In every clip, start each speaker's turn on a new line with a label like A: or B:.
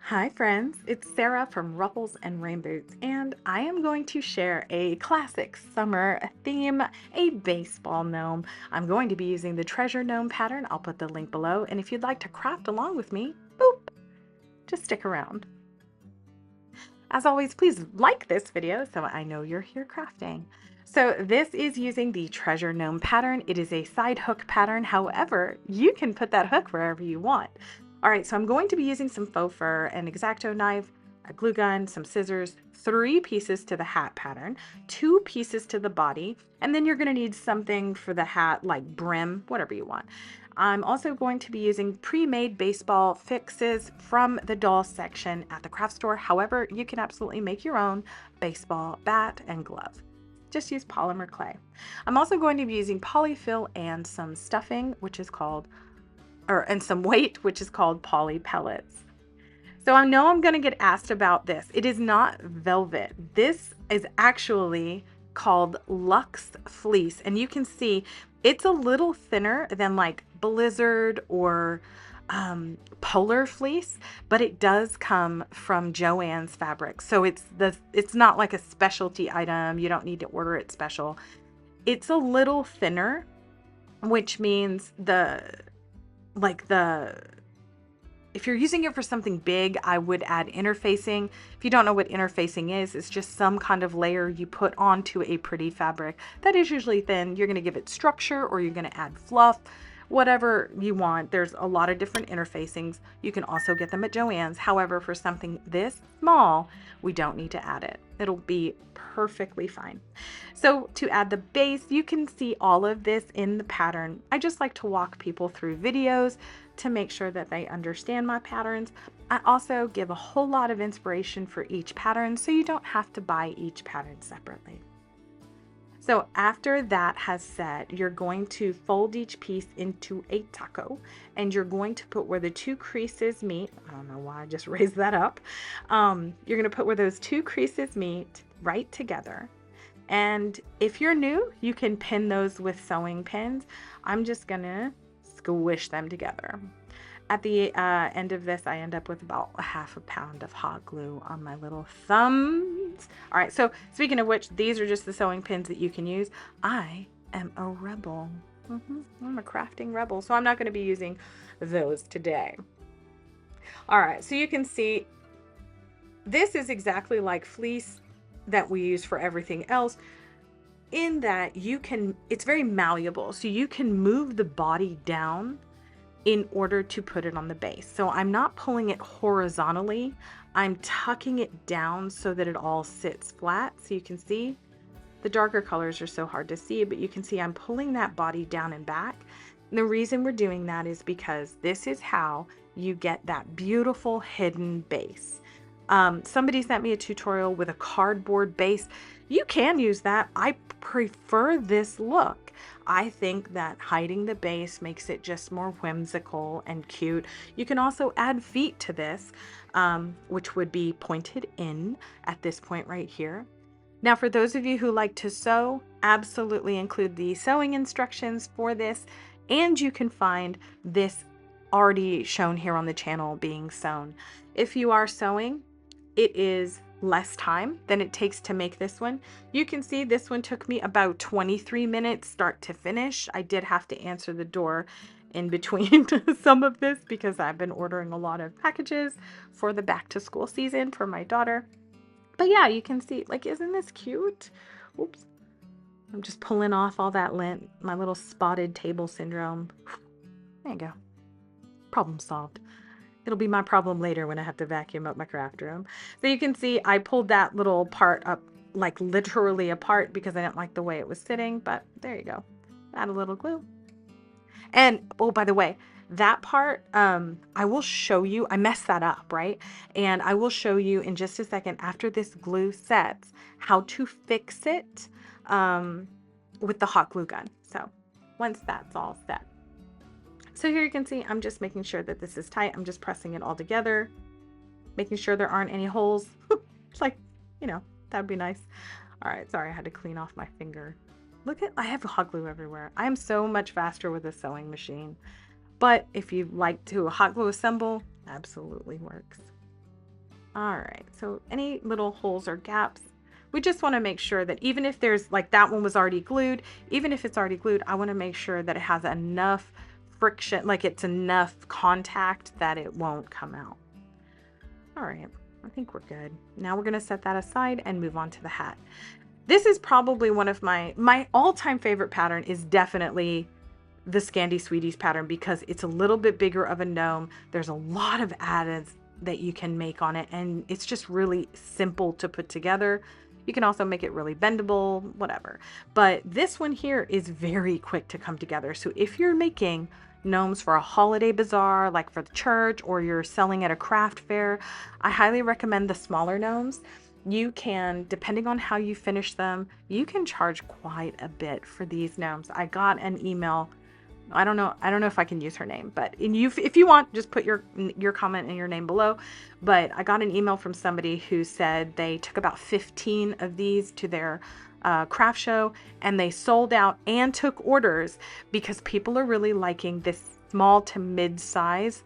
A: Hi friends, it's Sarah from Ruffles and Rainboots, and I am going to share a classic summer theme, a baseball gnome. I'm going to be using the treasure gnome pattern. I'll put the link below, and if you'd like to craft along with me, boop, just stick around. As always, please like this video so I know you're here crafting. So this is using the treasure gnome pattern. It is a side hook pattern. However, you can put that hook wherever you want. All right, so I'm going to be using some faux fur, an X-Acto knife, a glue gun, some scissors, 3 pieces to the hat pattern, 2 pieces to the body, and then you're going to need something for the hat like brim, whatever you want. I'm also going to be using pre-made baseball fixes from the doll section at the craft store. However, you can absolutely make your own baseball bat and glove. Just use polymer clay. I'm also going to be using polyfill and some stuffing, which is called, and some weight, which is called poly pellets. So I know I'm going to get asked about this. It is not velvet. This is actually called Luxe Fleece. And you can see it's a little thinner than like Blizzard or Polar Fleece, but it does come from Joann's fabric. So it's not like a specialty item. You don't need to order it special. It's a little thinner, which means if you're using it for something big, I would add interfacing. If you don't know what interfacing is, it's just some kind of layer you put onto a pretty fabric that is usually thin. You're going to give it structure, or you're going to add fluff, whatever you want. There's a lot of different interfacings. You can also get them at Joann's. However, for something this small, we don't need to add it. It'll be perfectly fine. So to add the base, you can see all of this in the pattern. I just like to walk people through videos to make sure that they understand my patterns. I also give a whole lot of inspiration for each pattern, so you don't have to buy each pattern separately. So after that has set, you're going to fold each piece into a taco, and you're going to put where the 2 creases meet. I don't know why I just raised that up. You're going to put where those 2 creases meet right together. And if you're new, you can pin those with sewing pins. I'm just going to squish them together. At the end of this, I end up with about a half a pound of hot glue on my little thumbs. All right, so speaking of which, these are just the sewing pins that you can use. I am a rebel. I'm a crafting rebel, so I'm not going to be using those today. All right, so you can see this is exactly like fleece that we use for everything else, in that it's very malleable, so you can move the body down in order to put it on the base. So I'm not pulling it horizontally, I'm tucking it down so that it all sits flat. So you can see the darker colors are so hard to see, but you can see I'm pulling that body down and back. And the reason we're doing that is because this is how you get that beautiful hidden base. Somebody sent me a tutorial with a cardboard base. You can use that. I prefer this look. I think that hiding the base makes it just more whimsical and cute. You can also add feet to this, which would be pointed in at this point right here. Now, for those of you who like to sew, absolutely include the sewing instructions for this, and you can find this already shown here on the channel being sewn. If you are sewing, it is less time than it takes to make this one. You can see this one took me about 23 minutes start to finish. I did have to answer the door in between some of this because I've been ordering a lot of packages for the back to school season for my daughter. But yeah, you can see, like, isn't this cute? Oops. I'm just pulling off all that lint, my little spotted table syndrome. There you go. Problem solved. It'll be my problem later when I have to vacuum up my craft room. So you can see I pulled that little part up, like literally apart, because I didn't like the way it was sitting, but there you go. Add a little glue. And oh, by the way, that part, I will show you, I messed that up, right? And I will show you in just a second after this glue sets how to fix it with the hot glue gun. So once that's all set. So here you can see I'm just making sure that this is tight. I'm just pressing it all together, making sure there aren't any holes. It's like, you know, that'd be nice. All right, sorry, I had to clean off my finger. Look I have hot glue everywhere. I am so much faster with a sewing machine. But if you like to hot glue assemble, absolutely works. All right, so any little holes or gaps, we just want to make sure that even if there's like that one was already glued, even if it's already glued, I want to make sure that it has enough friction, like it's enough contact that it won't come out. All right, I think we're good. Now we're going to set that aside and move on to the hat. This is probably one of my all-time favorite pattern is definitely the Scandi Sweeties pattern because it's a little bit bigger of a gnome. There's a lot of adds that you can make on it, and it's just really simple to put together. You can also make it really bendable, whatever. But this one here is very quick to come together. So if you're making gnomes for a holiday bazaar, like for the church, or you're selling at a craft fair, I highly recommend the smaller gnomes. You can, depending on how you finish them, you can charge quite a bit for these gnomes. I got an email. I don't know if I can use her name, but if you want, just put your comment and your name below. But I got an email from somebody who said they took about 15 of these to their craft show, and they sold out and took orders because people are really liking this small to mid-size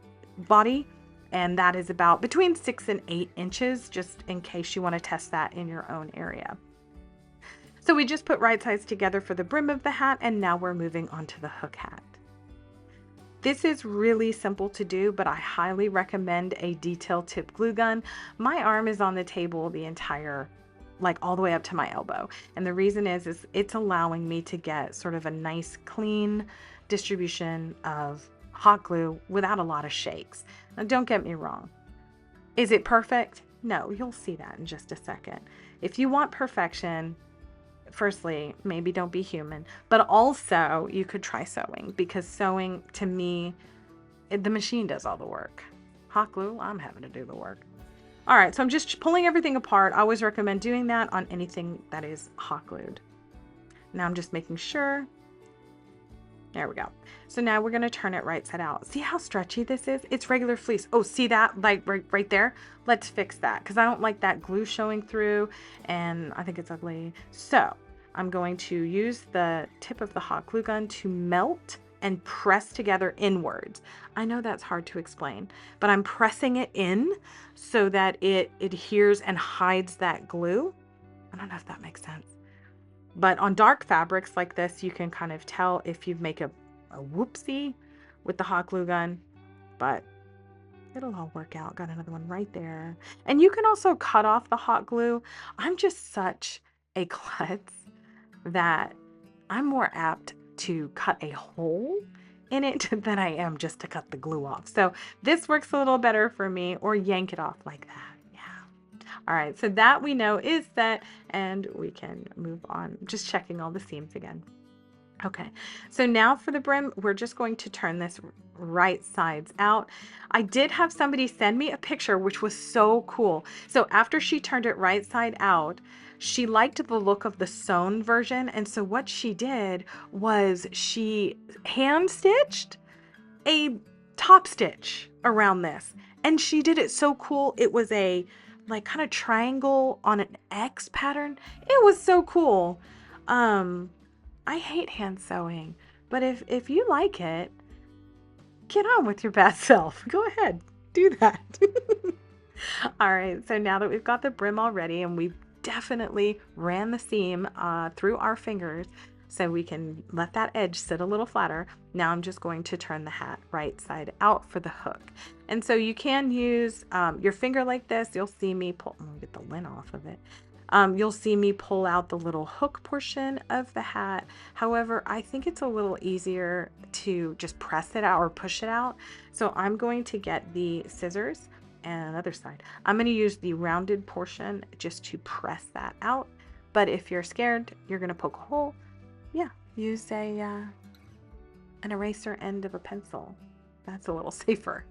A: body, and that is about between 6 and 8 inches, just in case you want to test that in your own area. So we just put right sides together for the brim of the hat, and now we're moving on to the hook hat. This is really simple to do, but I highly recommend a detail tip glue gun. My arm is on the table the entire, like all the way up to my elbow. And the reason is it's allowing me to get sort of a nice clean distribution of hot glue without a lot of shakes. Now, don't get me wrong. Is it perfect? No, you'll see that in just a second. If you want perfection, firstly, maybe don't be human, but also you could try sewing, because sewing, to me, the machine does all the work. Hot glue, I'm having to do the work. All right, so I'm just pulling everything apart. I always recommend doing that on anything that is hot glued. Now I'm just making sure. There we go. So now we're going to turn it right side out. See how stretchy this is? It's regular fleece. Oh, see that? Like right there? Let's fix that because I don't like that glue showing through and I think it's ugly. So I'm going to use the tip of the hot glue gun to melt and press together inwards. I know that's hard to explain, but I'm pressing it in so that it adheres and hides that glue. I don't know if that makes sense. But on dark fabrics like this, you can kind of tell if you make a whoopsie with the hot glue gun, but it'll all work out. Got another one right there. And you can also cut off the hot glue. I'm just such a klutz that I'm more apt to cut a hole in it than I am just to cut the glue off. So this works a little better for me, or yank it off like that. All right, so that we know is set and we can move on. Just checking all the seams again. Okay, so now for the brim, we're just going to turn this right sides out. I did have somebody send me a picture, which was so cool. So after she turned it right side out, she liked the look of the sewn version. And so what she did was she hand stitched a top stitch around this. And she did it so cool. It was a like kind of triangle on an X pattern. It was so cool. I hate hand sewing, but if you like it, get on with your best self. Go ahead, do that. All right, so now that we've got the brim already and we've definitely ran the seam through our fingers so we can let that edge sit a little flatter, now I'm just going to turn the hat right side out for the hook. And so you can use your finger like this. You'll see me pull, I'm gonna get the lint off of it. You'll see me pull out the little hook portion of the hat. However, I think it's a little easier to just press it out or push it out. So I'm going to get the scissors and another side. I'm going to use the rounded portion just to press that out. But if you're scared, you're going to poke a hole. Yeah, use an eraser end of a pencil. That's a little safer.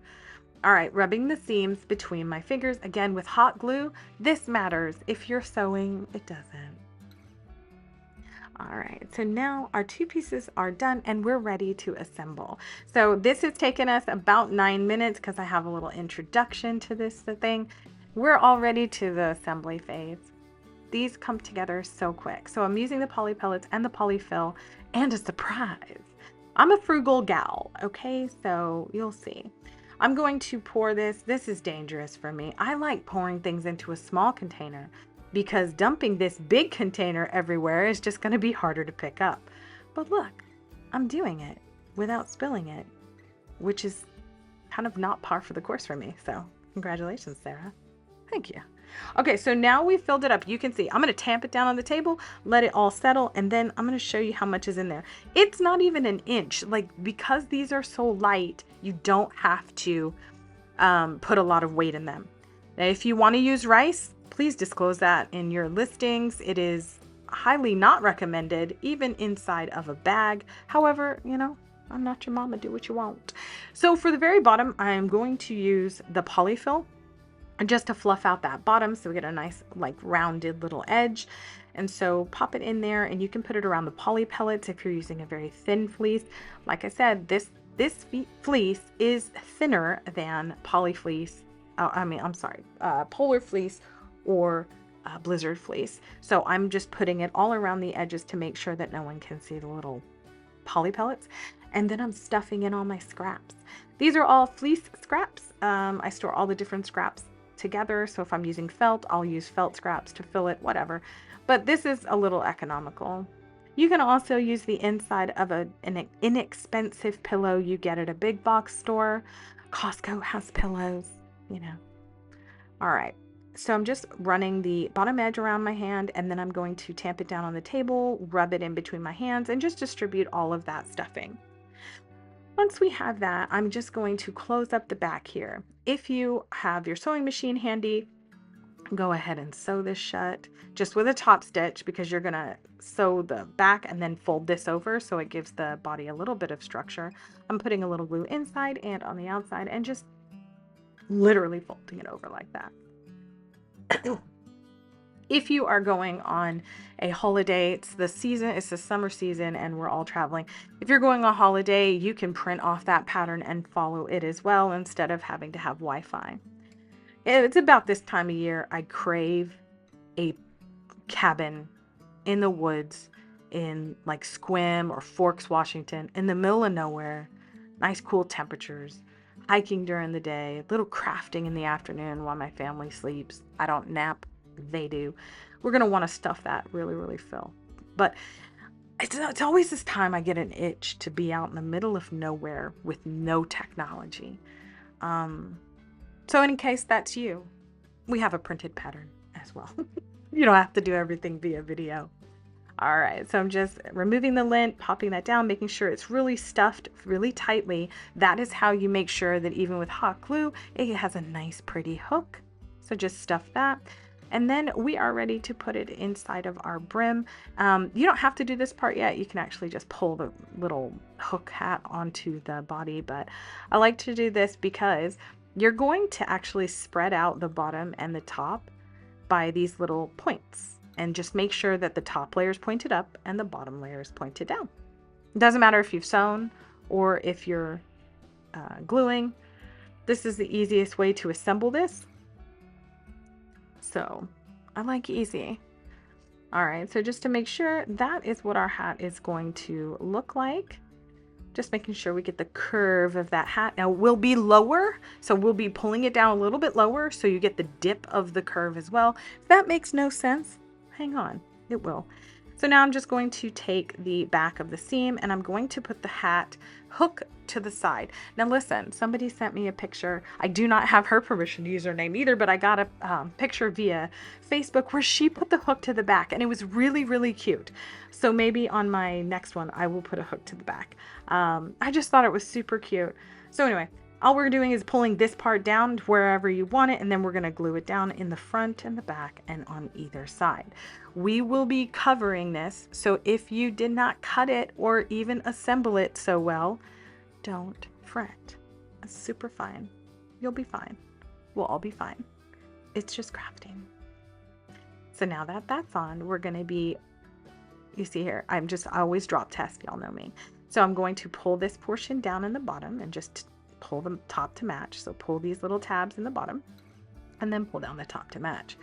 A: All right, rubbing the seams between my fingers. Again, with hot glue, this matters. If you're sewing, it doesn't. All right, so now our two pieces are done and we're ready to assemble. So this has taken us about 9 minutes because I have a little introduction to this thing. We're already to the assembly phase. These come together so quick. So I'm using the poly pellets and the polyfill, and a surprise. I'm a frugal gal, okay? So you'll see. I'm going to pour this. This is dangerous for me. I like pouring things into a small container because dumping this big container everywhere is just going to be harder to pick up. But look, I'm doing it without spilling it, which is kind of not par for the course for me. So congratulations, Sarah. Thank you. Okay, so now we've filled it up. You can see I'm going to tamp it down on the table, let it all settle, and then I'm going to show you how much is in there. It's not even an inch. Like, because these are so light, you don't have to put a lot of weight in them. Now, if you want to use rice, please disclose that in your listings. It is highly not recommended, even inside of a bag. However, you know, I'm not your mama. Do what you want. So for the very bottom, I'm going to use the polyfill just to fluff out that bottom so we get a nice like rounded little edge. And so pop it in there, and you can put it around the poly pellets if you're using a very thin fleece. Like I said, this fleece is thinner than poly fleece. Polar fleece or blizzard fleece. So I'm just putting it all around the edges to make sure that no one can see the little poly pellets. And then I'm stuffing in all my scraps. These are all fleece scraps. I store all the different scraps together. So if I'm using felt, I'll use felt scraps to fill it, whatever. But this is a little economical. You can also use the inside of an inexpensive pillow you get at a big box store. Costco has pillows, you know. All right. So I'm just running the bottom edge around my hand, and then I'm going to tamp it down on the table, rub it in between my hands, and just distribute all of that stuffing. Once we have that, I'm just going to close up the back here. If you have your sewing machine handy, go ahead and sew this shut just with a top stitch, because you're going to sew the back and then fold this over so it gives the body a little bit of structure. I'm putting a little glue inside and on the outside and just literally folding it over like that. If you are going on a holiday, it's the summer season and we're all traveling. If you're going on holiday, you can print off that pattern and follow it as well instead of having to have Wi-Fi. It's about this time of year I crave a cabin in the woods in like Sequim or Forks, Washington, in the middle of nowhere, nice cool temperatures, hiking during the day, little crafting in the afternoon while my family sleeps. I don't nap. They do. We're going to want to stuff that really, really full. But it's always this time I get an itch to be out in the middle of nowhere with no technology. So in case that's you, we have a printed pattern as well. You don't have to do everything via video. All right, so I'm just removing the lint, popping that down, making sure it's really stuffed really tightly. That is how you make sure that even with hot glue, it has a nice pretty hook. So just stuff that. And then we are ready to put it inside of our brim. You don't have to do this part yet. You can actually just pull the little hook hat onto the body. But I like to do this because you're going to actually spread out the bottom and the top by these little points. And just make sure that the top layer is pointed up and the bottom layer is pointed down. It doesn't matter if you've sewn or if you're gluing. This is the easiest way to assemble this. So I like easy. All right, so just to make sure, that is what our hat is going to look like. Just making sure we get the curve of that hat. Now we'll be lower, so we'll be pulling it down a little bit lower so you get the dip of the curve as well. If that makes no sense, hang on, it will. So now I'm just going to take the back of the seam and I'm going to put the hat hook to the side. Now listen, somebody sent me a picture. I do not have her permission to use her name either, but I got a picture via Facebook where she put the hook to the back and it was really, really cute. So maybe on my next one, I will put a hook to the back. I just thought it was super cute. So anyway, all we're doing is pulling this part down wherever you want it, and then we're going to glue it down in the front and the back and on either side. We will be covering this, so if you did not cut it or even assemble it so well, don't fret. It's super fine. You'll be fine. We'll all be fine. It's just crafting. So now that that's on, we're going to be, you see here, I always drop test, y'all know me. So I'm going to pull this portion down in the bottom and just pull the top to match. So pull these little tabs in the bottom and then pull down the top to match.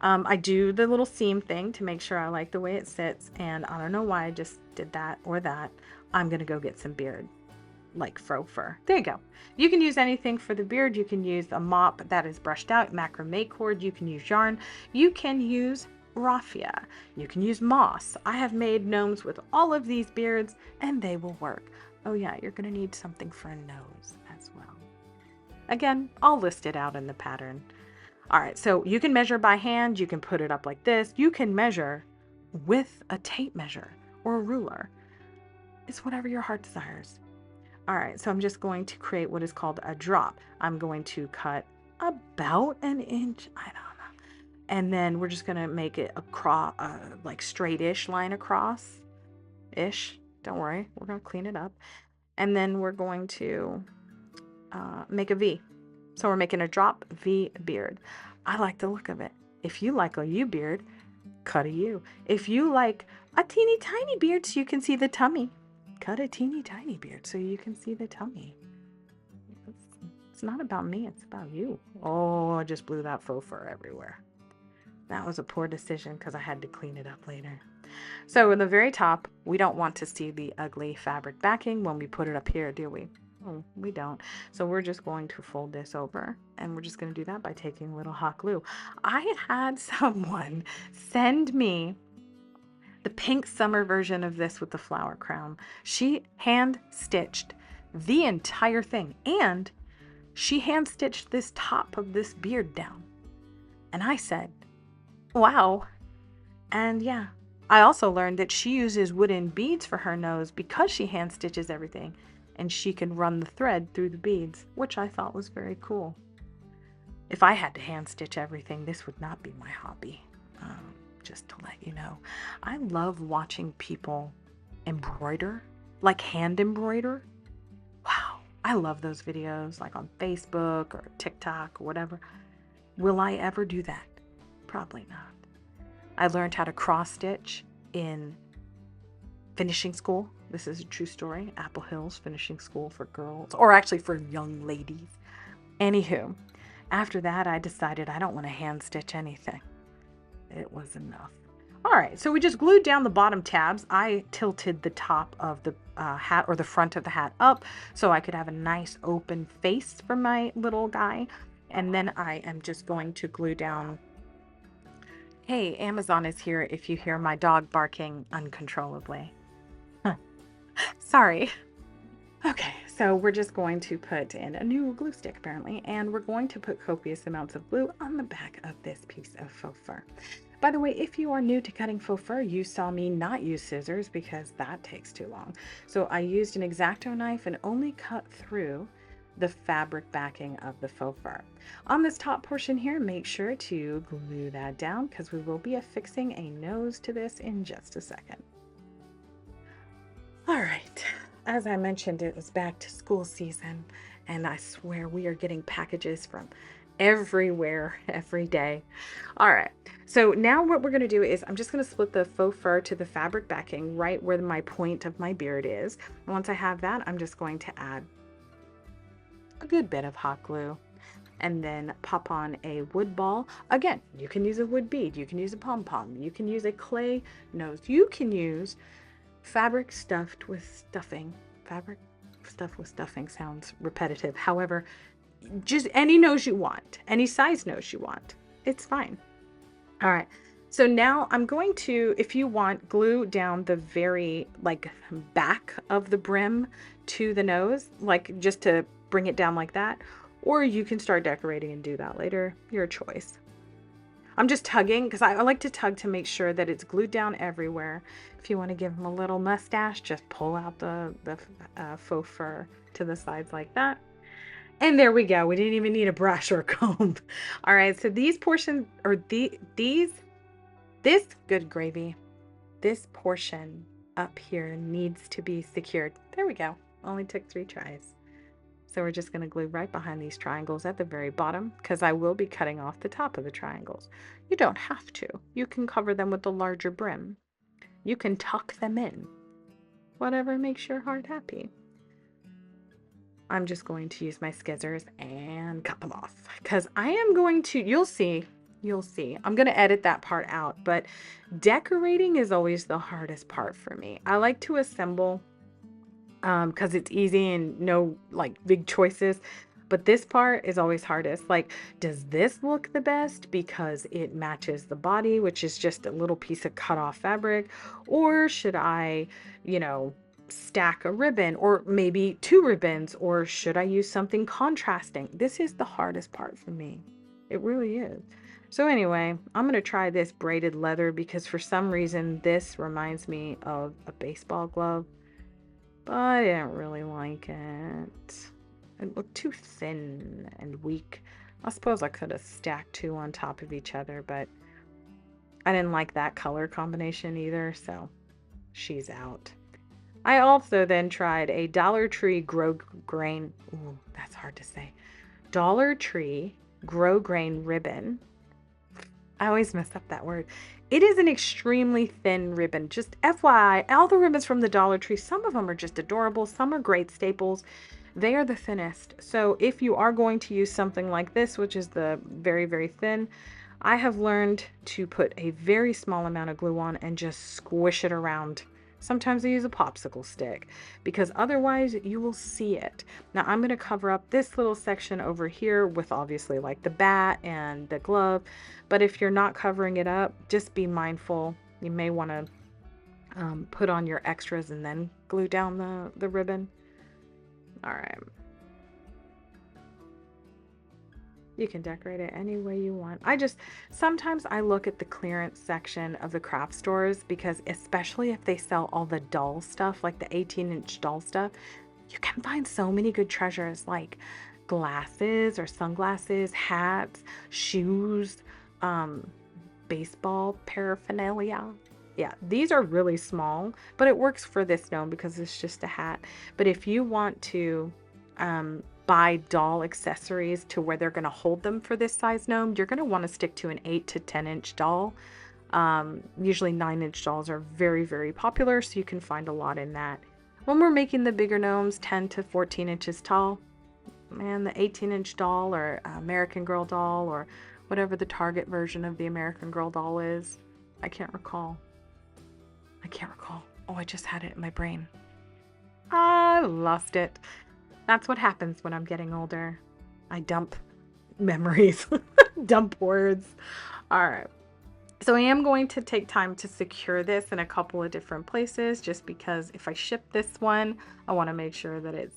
A: I do the little seam thing to make sure I like the way it sits, and I don't know why I just did that or that. I'm gonna go get some beard. like faux fur. There you go. You can use anything for the beard. You can use a mop that is brushed out, macrame cord. You can use yarn. You can use raffia. You can use moss. I have made gnomes with all of these beards and they will work. Oh yeah, you're going to need something for a nose as well. Again, I'll list it out in the pattern. All right, so you can measure by hand. You can put it up like this. You can measure with a tape measure or a ruler. It's whatever your heart desires. All right, so I'm just going to create what is called a drop. I'm going to cut about an inch, I don't know. And then we're just gonna make it like straight-ish line across-ish. Don't worry, we're gonna clean it up. And then we're going to make a V. So we're making a drop V beard. I like the look of it. If you like a U beard, cut a U. If you like a teeny tiny beard so you can see the tummy, cut a teeny tiny beard so you can see the tummy. It's not about me, it's about you. Oh, I just blew that faux fur everywhere. That was a poor decision because I had to clean it up later. So in the very top, we don't want to see the ugly fabric backing when we put it up here, do we? Oh, we don't. So we're just going to fold this over, and we're just going to do that by taking a little hot glue. I had someone send me the pink summer version of this with the flower crown. She hand stitched the entire thing, and she hand stitched this top of this beard down. And I said, wow. And yeah, I also learned that she uses wooden beads for her nose because she hand stitches everything, and she can run the thread through the beads, which I thought was very cool. If I had to hand stitch everything, this would not be my hobby. Just to let you know, I love watching people embroider, like hand embroider. Wow, I love those videos, like on Facebook or TikTok or whatever. Will I ever do that? Probably not. I learned how to cross stitch in finishing school. This is a true story. Apple Hills finishing school for girls, or actually for young ladies. Anywho, after that, I decided I don't want to hand stitch anything. It was enough. All right, so we just glued down the bottom tabs. I tilted the top of the hat, or the front of the hat, up so I could have a nice open face for my little guy. And then I am just going to glue down. Hey, Amazon is here if you hear my dog barking uncontrollably. Sorry. Okay, so we're just going to put in a new glue stick apparently, and we're going to put copious amounts of glue on the back of this piece of faux fur. By the way, if you are new to cutting faux fur, you saw me not use scissors because that takes too long. So I used an X-Acto knife and only cut through the fabric backing of the faux fur. On this top portion here, make sure to glue that down because we will be affixing a nose to this in just a second. All right, as I mentioned, it was back to school season, and I swear we are getting packages from everywhere every day. All right, so now what we're going to do is I'm just going to split the faux fur to the fabric backing right where my point of my beard is. Once I have that, I'm just going to add a good bit of hot glue and then pop on a wood ball. Again, you can use a wood bead, you can use a pom-pom, you can use a clay nose, you can use fabric stuffed with stuffing. Fabric stuffed with stuffing sounds repetitive. However, just any nose you want, any size nose you want, it's fine. All right, so now I'm going to, if you want, glue down the very like back of the brim to the nose, like just to bring it down like that, or you can start decorating and do that later, your choice. I'm just tugging because I like to tug to make sure that it's glued down everywhere. If you want to give him a little mustache, just pull out the faux fur to the sides like that. And there we go. We didn't even need a brush or a comb. All right, so these portions, or this good gravy, this portion up here needs to be secured. There we go. Only took 3 tries. So we're just going to glue right behind these triangles at the very bottom because I will be cutting off the top of the triangles. You don't have to. You can cover them with the larger brim. You can tuck them in. Whatever makes your heart happy. I'm just going to use my scissors and cut them off because I am going to, you'll see, I'm going to edit that part out, but decorating is always the hardest part for me. I like to assemble because it's easy and no like big choices. But this part is always hardest. Like, does this look the best because it matches the body, which is just a little piece of cut off fabric? Or should I, you know, stack a ribbon or maybe two ribbons? Or should I use something contrasting? This is the hardest part for me. It really is. So anyway, I'm going to try this braided leather because for some reason this reminds me of a baseball glove. But I didn't really like it. It looked too thin and weak. I suppose I could have stacked two on top of each other, but I didn't like that color combination either, so she's out. I also then tried a Dollar Tree Grosgrain. Ooh, that's hard to say. Dollar Tree Grosgrain ribbon. I always mess up that word. It is an extremely thin ribbon. Just FYI, all the ribbons from the Dollar Tree, some of them are just adorable. Some are great staples. They are the thinnest. So if you are going to use something like this, which is the very, very thin, I have learned to put a very small amount of glue on and just squish it around. Sometimes I use a popsicle stick because otherwise you will see it. Now I'm going to cover up this little section over here with obviously like the bat and the glove. But if you're not covering it up, just be mindful. You may want to put on your extras and then glue down the ribbon. All right. You can decorate it any way you want. Sometimes I look at the clearance section of the craft stores because especially if they sell all the doll stuff, like the 18-inch doll stuff, you can find so many good treasures like glasses or sunglasses, hats, shoes, baseball paraphernalia. Yeah, these are really small, but it works for this gnome because it's just a hat. But if you want to buy doll accessories to where they're going to hold them for this size gnome, you're going to want to stick to an 8 to 10-inch doll. Usually 9-inch dolls are very, very popular, so you can find a lot in that. When we're making the bigger gnomes, 10 to 14 inches tall, man, the 18-inch doll or American Girl doll or whatever the Target version of the American Girl doll is, I can't recall. Oh, I just had it in my brain. I lost it. That's what happens when I'm getting older. I dump memories, dump words. All right. So I am going to take time to secure this in a couple of different places just because if I ship this one, I want to make sure that it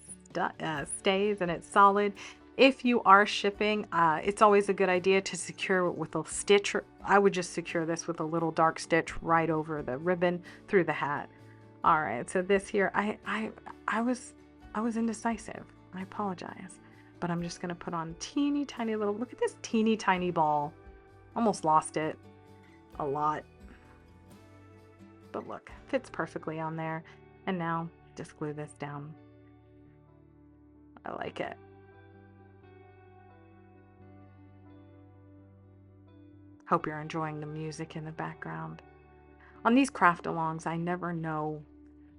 A: stays and it's solid. If you are shipping, it's always a good idea to secure it with a stitch. I would just secure this with a little dark stitch right over the ribbon through the hat. All right, so this here, I was indecisive. I apologize, but I'm just gonna put on teeny tiny little. Look at this teeny tiny ball. Almost lost it a lot, but look, fits perfectly on there. And now just glue this down. I like it. Hope you're enjoying the music in the background. On these craft-alongs, I never know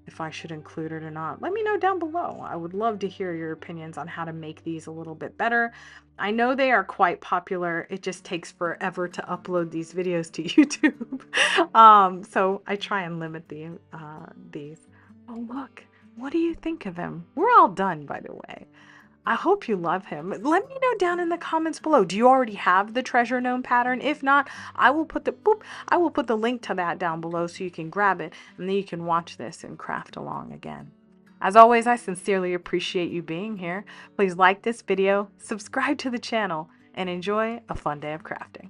A: if I should include it or not. Let me know down below. I would love to hear your opinions on how to make these a little bit better. I know they are quite popular. It just takes forever to upload these videos to YouTube. So I try and limit these. Oh, look. What do you think of him? We're all done, by the way. I hope you love him. Let me know down in the comments below. Do you already have the treasure gnome pattern? If not, I will put the link to that down below so you can grab it and then you can watch this and craft along again. As always, I sincerely appreciate you being here. Please like this video, subscribe to the channel, and enjoy a fun day of crafting.